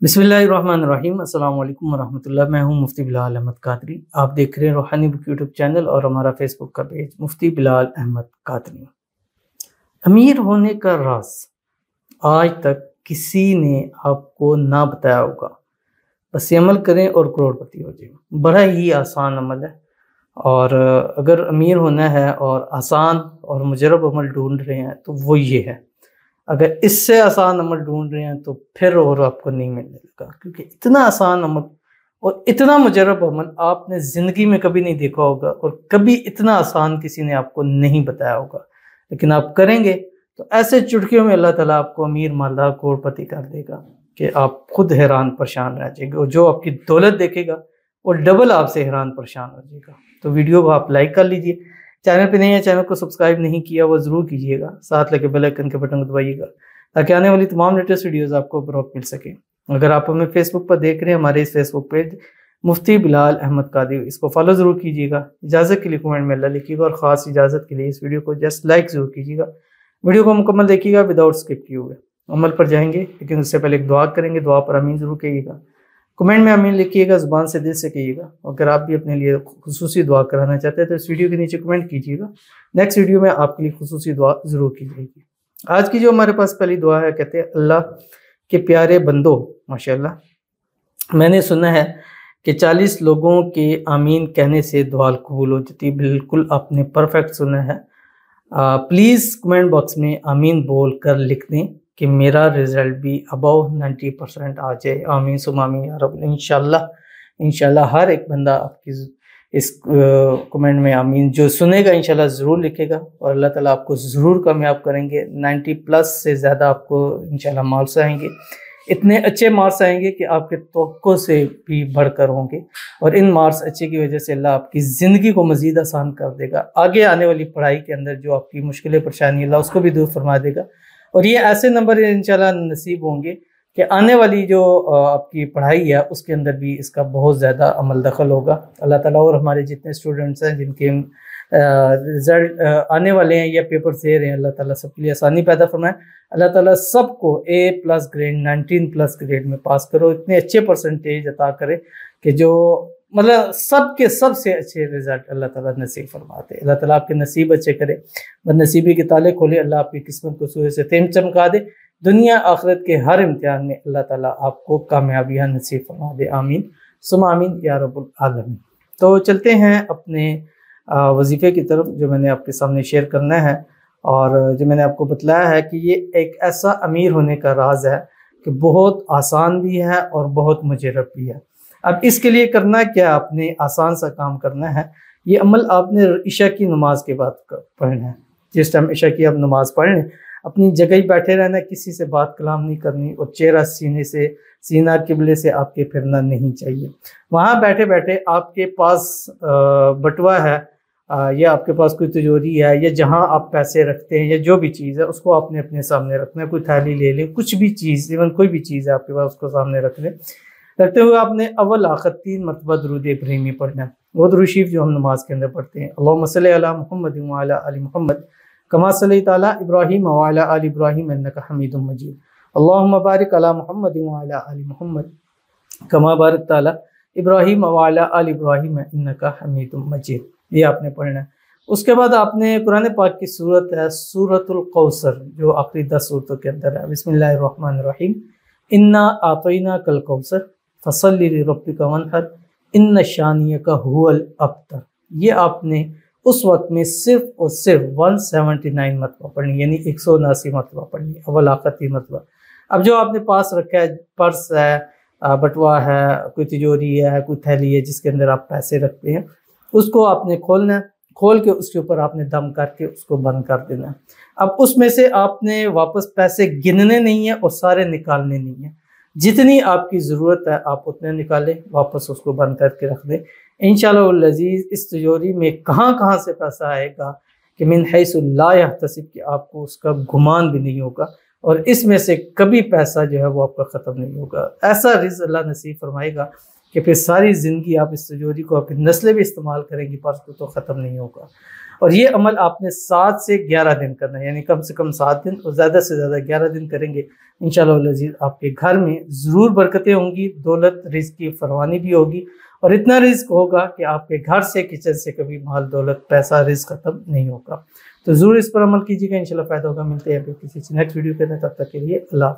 बिस्मिल्लाहिर्रहमानिर्रहीम। अस्सलाम वालेकुम वरहमतुल्लाह। मैं हूं मुफ्ती बिलाल अहमद कादरी। आप देख रहे हैं रूहानी बुक यूट्यूब चैनल और हमारा फेसबुक का पेज मुफ्ती बिलाल अहमद कादरी। अमीर होने का राज आज तक किसी ने आपको ना बताया होगा। बस ये अमल करें और करोड़पति हो जाए। बड़ा ही आसान अमल है। और अगर अमीर होना है और आसान और मुजरब अमल ढूंढ रहे हैं तो वो ये है। अगर इससे आसान अमल ढूंढ रहे हैं तो फिर और आपको नहीं मिलने लगा, क्योंकि इतना आसान अमल और इतना मुजरब अमल आपने ज़िंदगी में कभी नहीं देखा होगा और कभी इतना आसान किसी ने आपको नहीं बताया होगा। लेकिन आप करेंगे तो ऐसे चुटकियों में अल्लाह ताला आपको अमीर मालदार करोड़पति कर देगा कि आप खुद हैरान परेशान रह जाएंगे। और जो आपकी दौलत देखेगा वो डबल आपसे हैरान परेशान हो जाएगा। तो वीडियो को आप लाइक कर लीजिए। चैनल पे नहीं है, चैनल को सब्सक्राइब नहीं किया वो ज़रूर कीजिएगा। साथ लगे बेल आइकन के बटन को दबाइएगा ताकि आने वाली तमाम लेटेस्ट वीडियोस आपको बरोक्त मिल सके। अगर आप हमें फेसबुक पर देख रहे हैं, हमारे इस फेसबुक पेज मुफ्ती बिलाल अहमद कादरी, इसको फॉलो ज़रूर कीजिएगा। इजाज़त के लिए कमेंट में अल्लाह लिखिएगा और ख़ास इजाज़त के लिए इस वीडियो को जस्ट लाइक ज़रूर कीजिएगा। वीडियो को मुकम्मल देखिएगा विदाउट स्किप किए हुए। अमल पर जाएंगे, लेकिन उससे पहले एक दुआ करेंगे। दुआ पर आमीन ज़रूर कहिएगा। कमेंट में आमीन लिखिएगा, ज़ुबान से दिल से कहिएगा। अगर आप भी अपने लिए खुसूसी दुआ कराना चाहते हैं तो इस वीडियो के नीचे कमेंट कीजिएगा। नेक्स्ट वीडियो में आपके लिए खुसूसी दुआ ज़रूर की जाएगी। आज की जो हमारे पास पहली दुआ है, कहते हैं अल्लाह के प्यारे बंदो, माशाल्लाह मैंने सुना है कि 40 लोगों के आमीन कहने से दुआ कबूल हो जाती। बिल्कुल आपने परफेक्ट सुना है। प्लीज़ कमेंट बॉक्स में आमीन बोल कर लिख दें कि मेरा रिज़ल्ट भी अबव 90% आ जाए। आमीन सुम आमीन या रब। इंशाल्लाह हर एक बंदा आपकी इस कमेंट में आमीन जो सुनेगा इंशाल्लाह ज़रूर लिखेगा और अल्लाह ताला आपको ज़रूर कामयाब करेंगे। 90+ से ज़्यादा आपको इंशाल्लाह मार्क्स आएंगे। इतने अच्छे मार्क्स आएंगे कि आपके तवक्को से भी बढ़कर होंगे। और इन मार्क्स अच्छे की वजह से अल्लाह आपकी ज़िंदगी को मज़ीद आसान कर देगा। आगे आने वाली पढ़ाई के अंदर जो आपकी मुश्किलें परेशानी अल्लाह उसको भी दूर फरमा देगा। और ये ऐसे नंबर इंशाल्लाह नसीब होंगे कि आने वाली जो आपकी पढ़ाई है उसके अंदर भी इसका बहुत ज़्यादा अमल दखल होगा। अल्लाह ताला और हमारे जितने स्टूडेंट्स हैं जिनके रिज़ल्ट आने वाले हैं या पेपर दे रहे हैं, अल्लाह ताला सबके लिए आसानी पैदा फरमाए। अल्लाह ताला सबको A+ ग्रेड 19+ ग्रेड में पास करो। इतने अच्छे परसेंटेज अता करे कि जो मतलब सबके सबसे अच्छे रिज़ल्ट अल्लाह ताला नसीब फरमाते। अल्लाह ताला आपके नसीब अच्छे करे, बदनसीबी के ताले खोले। अल्लाह आपकी किस्मत को सूरज से तेज चमका दे। दुनिया आखिरत के हर इम्तिहान में अल्लाह ताला आपको कामयाबियाँ नसीब फरमा दे। आमीन सुम आमीन या रब्बुल आलमीन। तो चलते हैं अपने वजीफ़े की तरफ जो मैंने आपके सामने शेयर करना है और जो मैंने आपको बतलाया है कि ये एक ऐसा अमीर होने का राज है कि बहुत आसान भी है और बहुत मुजरब भी है। अब इसके लिए करना क्या, आपने आसान सा काम करना है। ये अमल आपने इशा की नमाज के बाद पढ़ना है। जिस टाइम इशा की आप नमाज पढ़ लें, अपनी जगह ही बैठे रहना, किसी से बात कलाम नहीं करनी और चेहरा सीना किबले से आपके फिरना नहीं चाहिए। वहाँ बैठे बैठे आपके पास बटुआ है या आपके पास कोई तिजोरी है या जहाँ आप पैसे रखते हैं या जो भी चीज़ है उसको आपने अपने सामने रखना है। कोई थाली ले लें, कुछ भी चीज़, इवन कोई भी चीज़ है आपके पास उसको सामने रख लें। रखते हुए आपने अव्वल आखिर 3 मरतबा दुरूद इब्राहिमी पढ़ना है। वो दुरूद शरीफ जो हम नमाज के अंदर पढ़ते हैं, अल्लाहुम्मा सल्ली अला मुहम्मद व अला आलि मुहम्मद कमा सल्लैता अला इब्राहीम व अला आलि इब्राहीम इन्नका हमीदुम मजीद। अल्लाहुम्मा बारिक अला मुहम्मद व अला आलि मुहम्मद कमा बारकता अला इब्राहीम व अला आलि इब्राहीम इन्नका हमीदुम मजीद। ये आपने पढ़ना है। उसके बाद आपने कुरान पाक की सूरत है सूरतुल कौसर जो आखिरी 10 सूरतों के अंदर है। बिस्मिल्लाहिर्रहमानिर्रहीम। इन्ना आतैना कल कौसर फसल्लि लिरब्बिका वन्हर इन्न शानियका हुवल अब्तर। ये आपने उस वक्त में सिर्फ और सिर्फ 179 मरतबा पढ़नी, यानी 179 मरतबा पढ़नी, अव्वल आखिर 3 मरतबा। अब जो आपने पास रखा है, पर्स है, बटुआ है, कोई तिजोरी है, कोई थैली है जिसके अंदर आप पैसे रखते हैं, उसको आपने खोलना है। खोल के उसके ऊपर आपने दम करके उसको बंद कर देना है। अब उसमें से आपने वापस पैसे गिनने नहीं है और सारे निकालने नहीं है। जितनी आपकी ज़रूरत है आप उतने निकालें, वापस उसको बंद करके रख दें। इंशाअल्लाह अज़ीज़ इस तिजोरी में कहाँ कहाँ से पैसा आएगा कि मिन हैसु ला यहतसिब, कि आपको उसका गुमान भी नहीं होगा और इसमें से कभी पैसा जो है वो आपका ख़त्म नहीं होगा। ऐसा रिज़्क़ अल्लाह नसीब फरमाएगा कि फिर सारी ज़िंदगी आप इस तिजोरी को अपनी नस्लें भी इस्तेमाल करेंगी, पर तो ख़त्म नहीं होगा। اور یہ عمل آپ نے 7 سے 11 دن کرنا ہے، یعنی کم سے کم 7 دن اور زیادہ سے زیادہ 11 دن کریں گے انشاءاللہ العزیز آپ کے گھر میں ضرور برکتیں ہوں گی، دولت رزق کی فراوانی بھی ہوگی، اور اتنا رزق ہوگا کہ آپ کے گھر سے کچن سے کبھی مال دولت پیسہ رزق ختم نہیں ہوگا۔ تو ضرور اس پر عمل کیجیے گا، انشاءاللہ فائدہ ہوگا۔ ملتے ہیں پھر کسی نیکسٹ ویڈیو کے اندر، تب تک کے لیے اللہ حافظ۔